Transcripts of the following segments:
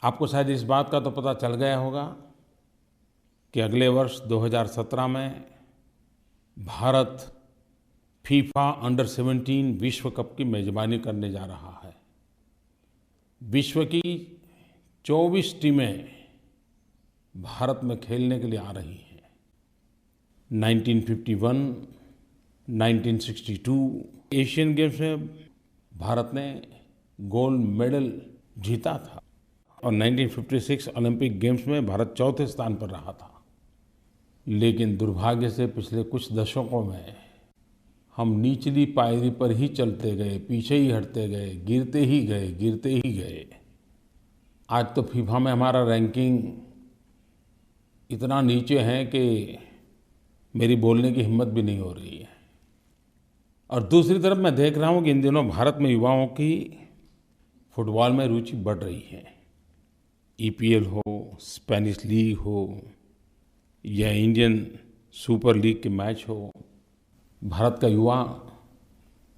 आपको शायद इस बात का तो पता चल गया होगा कि अगले वर्ष 2017 में भारत फीफा अंडर 17 विश्व कप की मेज़बानी करने जा रहा है। विश्व की 24 टीमें भारत में खेलने के लिए आ रही हैं। 1951, 1962 एशियन गेम्स में भारत ने गोल्ड मेडल जीता था और 1956 ओलंपिक गेम्स में भारत चौथे स्थान पर रहा था। लेकिन दुर्भाग्य से पिछले कुछ दशकों में हम निचली पायरी पर ही चलते गए, पीछे ही हटते गए, गिरते ही गए। आज तो फीफा में हमारा रैंकिंग इतना नीचे है कि मेरी बोलने की हिम्मत भी नहीं हो रही है। और दूसरी तरफ मैं देख रहा हूँ कि इन दिनों भारत में युवाओं की फुटबॉल में रुचि बढ़ रही है। ईपीएल हो, स्पेनिश लीग हो या इंडियन सुपर लीग के मैच हो, भारत का युवा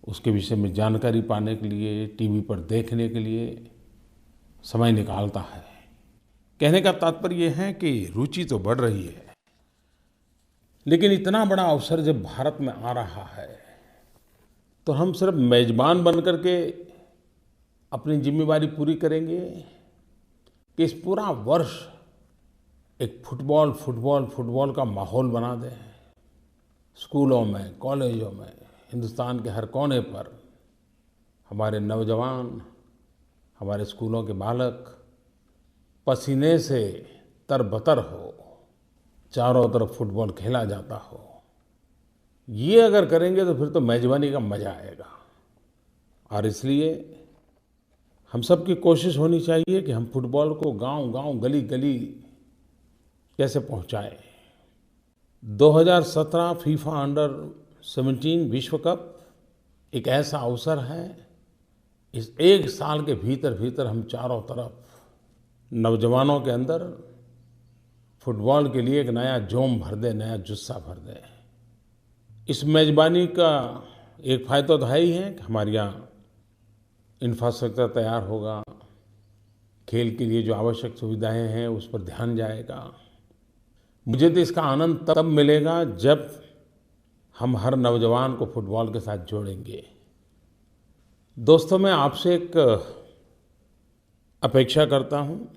उसके विषय में जानकारी पाने के लिए, टीवी पर देखने के लिए समय निकालता है। कहने का तात्पर्य यह है कि रुचि तो बढ़ रही है, लेकिन इतना बड़ा अवसर जब भारत में आ रहा है तो हम सिर्फ मेजबान बन करके अपनी जिम्मेदारी पूरी करेंगे कि इस पूरा वर्ष एक फुटबॉल का माहौल बना दें। स्कूलों में, कॉलेजों में, हिंदुस्तान के हर कोने पर हमारे नौजवान, हमारे स्कूलों के बालक पसीने से तरबतर हो, चारों तरफ फुटबॉल खेला जाता हो। ये अगर करेंगे तो फिर तो मेज़बानी का मज़ा आएगा। और इसलिए हम सब की कोशिश होनी चाहिए कि हम फुटबॉल को गांव-गांव, गली-गली कैसे पहुंचाएं। 2017 फीफा अंडर 17 विश्व कप एक ऐसा अवसर है, इस एक साल के भीतर हम चारों तरफ नौजवानों के अंदर फुटबॉल के लिए एक नया जोम भर दें, नया जुस्सा भर दें। इस मेज़बानी का एक फ़ायदा तो है ही है कि हमारे यहाँ इंफ्रास्ट्रक्चर तैयार होगा, खेल के लिए जो आवश्यक सुविधाएं हैं उस पर ध्यान जाएगा। मुझे तो इसका आनंद तब मिलेगा जब हम हर नौजवान को फुटबॉल के साथ जोड़ेंगे। दोस्तों, मैं आपसे एक अपेक्षा करता हूँ,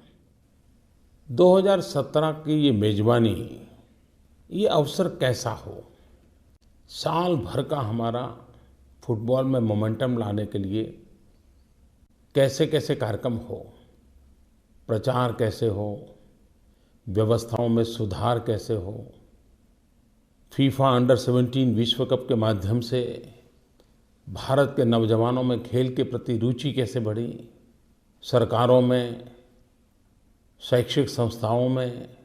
2017 की ये मेज़बानी, ये अवसर कैसा हो। साल भर का हमारा फुटबॉल में मोमेंटम लाने के लिए कैसे कार्यक्रम हो, प्रचार कैसे हो, व्यवस्थाओं में सुधार कैसे हो, फीफा अंडर 17 विश्व कप के माध्यम से भारत के नौजवानों में खेल के प्रति रुचि कैसे बढ़ी, सरकारों में, शैक्षिक संस्थाओं में,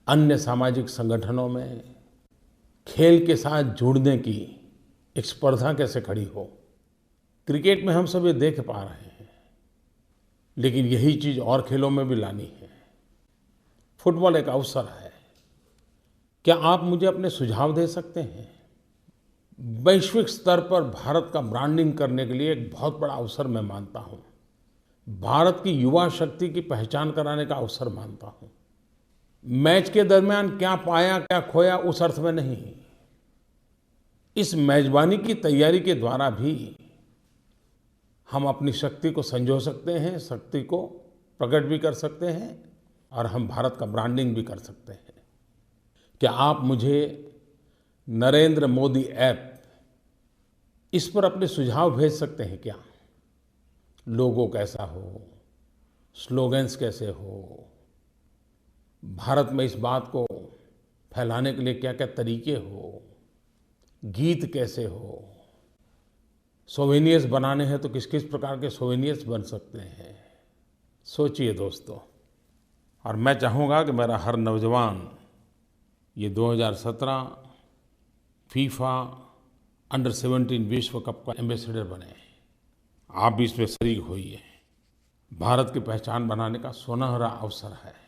अन्य सामाजिक संगठनों में खेल के साथ जुड़ने की एक स्पर्धा कैसे खड़ी हो। क्रिकेट में हम सब ये देख पा रहे हैं, लेकिन यही चीज़ और खेलों में भी लानी है। फुटबॉल एक अवसर है। क्या आप मुझे अपने सुझाव दे सकते हैं? वैश्विक स्तर पर भारत का ब्रांडिंग करने के लिए एक बहुत बड़ा अवसर मैं मानता हूँ। भारत की युवा शक्ति की पहचान कराने का अवसर मानता हूँ। मैच के दरमियान क्या पाया क्या खोया उस अर्थ में नहीं, इस मेज़बानी की तैयारी के द्वारा भी हम अपनी शक्ति को संजो सकते हैं, शक्ति को प्रकट भी कर सकते हैं और हम भारत का ब्रांडिंग भी कर सकते हैं। क्या आप मुझे नरेंद्र मोदी ऐप इस पर अपने सुझाव भेज सकते हैं क्या? लोगो कैसा हो, स्लोगन्स कैसे हो, भारत में इस बात को फैलाने के लिए क्या-क्या तरीके हो, गीत कैसे हो, सोवेनिर्स बनाने हैं तो किस-किस प्रकार के सोवेनिर्स बन सकते हैं। सोचिए दोस्तों, और मैं चाहूँगा कि मेरा हर नौजवान ये 2017 फीफा अंडर 17 विश्व कप का एम्बेसडर बने। आप भी इसमें शरीक होइए। भारत की पहचान बनाने का सुनहरा अवसर है।